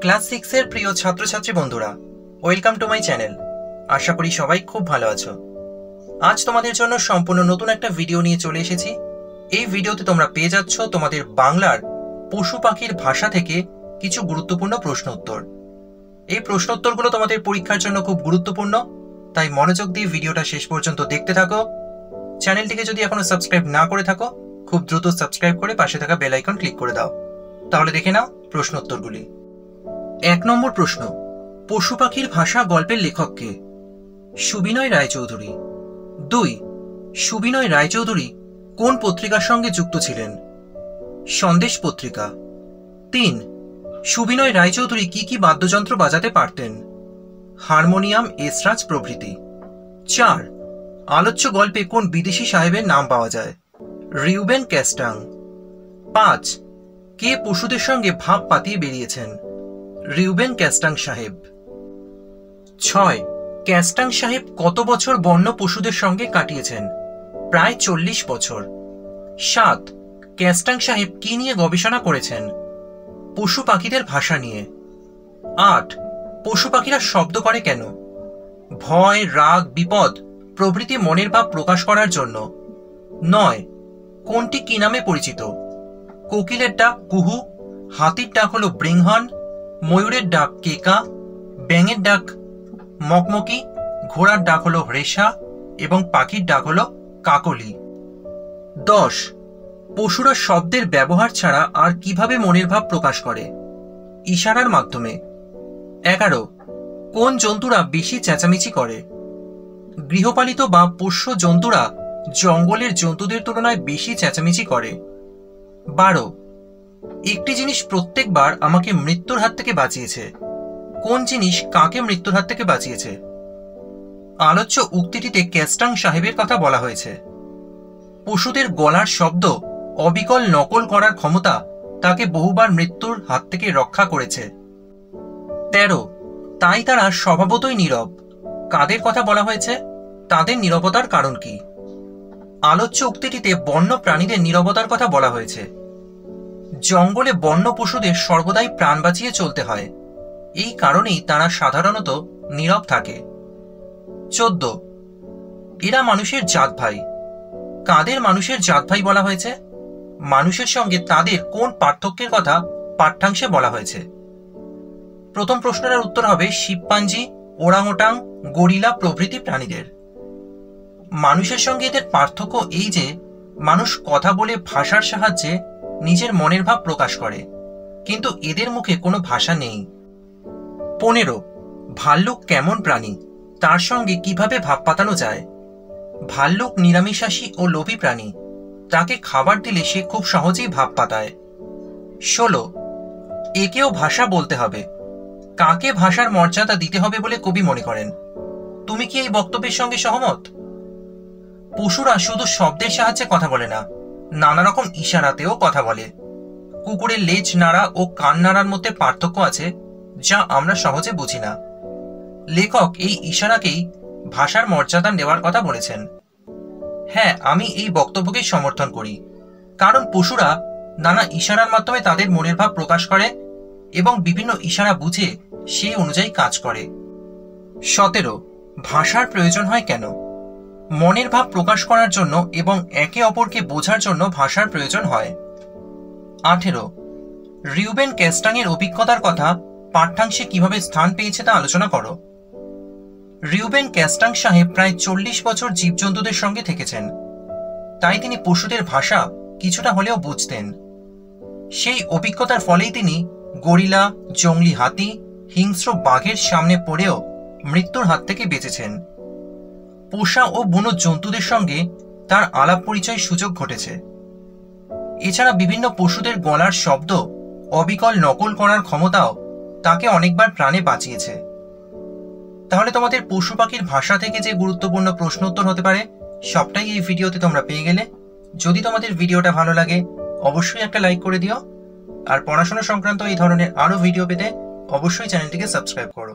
Class 6 এর প্রিয় ছাত্রছাত্রী বন্ধুরা, ওয়েলকাম টু মাই চ্যানেল। আশা করি সবাই খুব ভালো আছো। আজ তোমাদের জন্য সম্পূর্ণ নতুন একটা ভিডিও নিয়ে চলে এসেছি। এই ভিডিওতে তোমরা পেয়ে যাচ্ছ তোমাদের বাংলার পশু পাখির ভাষা থেকে কিছু গুরুত্বপূর্ণ প্রশ্ন উত্তর। এই প্রশ্ন উত্তরগুলো তোমাদের পরীক্ষার জন্য খুব গুরুত্বপূর্ণ, তাই মনোযোগ দিয়ে ভিডিওটা শেষ পর্যন্ত দেখতে থাকো। চ্যানেলটিকে যদি এখনো সাবস্ক্রাইব না করে থাকো, খুব দ্রুত সাবস্ক্রাইব করে পাশে থাকা বেল আইকন ক্লিক করে দাও। তাহলে দেখে নাও প্রশ্ন উত্তরগুলি। 1 নম্বর প্রশ্ন, পশু পাখির ভাষা গল্পের লেখক কে? সুবিনয় রায়চৌধুরী। 2, সুবিনয় রায়চৌধুরী কোন পত্রিকার সঙ্গে যুক্ত ছিলেন? সন্দেশ পত্রিকা। 3, সুবিনয় রায়চৌধুরী কি কি বাদ্যযন্ত্র বাজাতে পারতেন? হারমোনিয়াম, এসরাজ প্রভৃতি। 4, আলোচ্য গল্পে কোন বিদেশি সাহেবের নাম পাওয়া যায়? Reuben Castang. 5, কে পশুদের সঙ্গে ভাব পাতিয়ে বেরিয়েছেন? রিউবেন ক্যাস্টাং সাহেব। 6, ক্যাস্টাং সাহেব কত বছর বন্য পশুদের সঙ্গে কাটিয়েছেন? প্রায় 40 বছর। 7, ক্যাস্টাং সাহেব কি নিয়ে গবেষণা করেছেন? পশু পাখিদের ভাষা নিয়ে। 8, পশু পাখিরা শব্দ করে কেন? ভয়, রাগ, বিপদ প্রভৃতি মনের ভাব প্রকাশ করার জন্য। 9, কোনটি কি নামে পরিচিত? কোকিলের ডাক কুহু, হাতির ডাক হলো ব্রিংহর্ন, ময়ূরের ডাক কেকা, ব্যাঙের ডাক মকমকি, ঘোড়ার ডাক হলো হ্রেষা এবং পাখির ডাক হলো কাকলি। 10, পশুরা শব্দের ব্যবহার ছাড়া আর কিভাবে মনের ভাব প্রকাশ করে? ইশারার মাধ্যমে। 11, কোন জন্তুরা বেশি চেঁচামেচি করে? গৃহপালিত বা পোষ্য জন্তুরা জঙ্গলের জন্তুদের তুলনায় বেশি চেঁচামেচি করে। 12, একটি জিনিস প্রত্যেকবার আমাকে মৃত্যুর হাত থেকে বাঁচিয়েছে। কোন জিনিস কাকে মৃত্যুর হাত থেকে বাঁচিয়েছে? আলোচ্য উক্তিটিতে ক্যাস্টাং সাহেবের কথা বলা হয়েছে। পশুদের গলার শব্দ অবিকল নকল করার ক্ষমতা তাকে বহুবার মৃত্যুর হাত থেকে রক্ষা করেছে। 13, তাই তারা স্বভাবতই নীরব। কাদের কথা বলা হয়েছে? তাদের নীরবতার কারণ কি? আলোচ্য উক্তিটিতে বন্য প্রাণীদের নীরবতার কথা বলা হয়েছে। জঙ্গলে বন্য পশুদের সর্বদাই প্রাণ বাঁচিয়ে চলতে হয়, এই কারণেই তারা সাধারণত নীরব থাকে। 14, এরা মানুষের জাত ভাই। কাদের মানুষের জাত ভাই বলা হয়েছে? মানুষের সঙ্গে তাদের কোন পার্থক্যের কথা পাঠ্যাংশে বলা হয়েছে? প্রথম প্রশ্নের উত্তর হবে শিম্পাঞ্জি, ওরাংওটাং, গরিলা প্রভৃতি প্রাণীদের। মানুষের সঙ্গে এদের পার্থক্য এই যে মানুষ কথা বলে ভাষার সাহায্যে নিজের মনের ভাব প্রকাশ করে, কিন্তু এদের মুখে কোনো ভাষা নেই। 15, ভাল্লুক কেমন প্রাণী? তার সঙ্গে কিভাবে ভাব পাতানো যায়? ভাল্লুক নিরামিষাশী ও লোভী প্রাণী, তাকে খাবার দিলে সে খুব সহজেই ভাব পাতায়। 16, একেও ভাষা বলতে হবে। কাকে ভাষার মর্যাদা দিতে হবে বলে কবি মনে করেন? তুমি কি এই বক্তব্যের সঙ্গে সহমত? পশুরা শুধু শব্দের সাহায্যে কথা বলে না, নানা রকম ইশারাতেও কথা বলে। কুকুরের লেজ নাড়া ও কান নাড়ার মধ্যে পার্থক্য আছে, যা আমরা সহজে বুঝি না। লেখক এই ইশারাকেই ভাষার মর্যাদা দেওয়ার কথা বলেছেন। হ্যাঁ, আমি এই বক্তব্যকে সমর্থন করি, কারণ পশুরা নানা ইশারার মাধ্যমে তাদের মনের ভাব প্রকাশ করে এবং বিভিন্ন ইশারা বুঝে সেই অনুযায়ী কাজ করে। 17, ভাষার প্রয়োজন হয় কেন? মনের ভাব প্রকাশ করার জন্য এবং একে অপরকে বোঝার জন্য ভাষার প্রয়োজন হয়। 18, রিউবেন ক্যাস্টাং এর অভিজ্ঞতার কথা পাঠ্যাংশে কিভাবে স্থান পেয়েছে তা আলোচনা করো। রিউবেন ক্যাস্টাং সাহেব প্রায় 40 বছর জীবজন্তুদের সঙ্গে থেকেছেন, তাই তিনি পশুদের ভাষা কিছুটা হলেও বুঝতেন। সেই অভিজ্ঞতার ফলেই তিনি গরিলা, জংলি হাতি, হিংস্র বাঘের সামনে পড়েও মৃত্যুর হাত থেকে বেঁচেছেন। পোষা ও বুনো জন্তুদের সঙ্গে তার আলাপ পরিচয় সুযোগ ঘটেছে। এছাড়া বিভিন্ন পশুদের গলার শব্দ অবিকল নকল করার ক্ষমতাও তাকে অনেকবার প্রাণে বাঁচিয়েছে। তাহলে তোমাদের পশু পাখির ভাষা থেকে যে গুরুত্বপূর্ণ প্রশ্ন উত্তর হতে পারে সবটাই এই ভিডিওতে তোমরা পেয়ে গেলে। যদি তোমাদের ভিডিওটা ভালো লাগে অবশ্যই একটা লাইক করে দিও, আর পড়াশোনা সংক্রান্ত এই ধরনের আরো ভিডিও পেতে অবশ্যই চ্যানেলটিকে সাবস্ক্রাইব করো।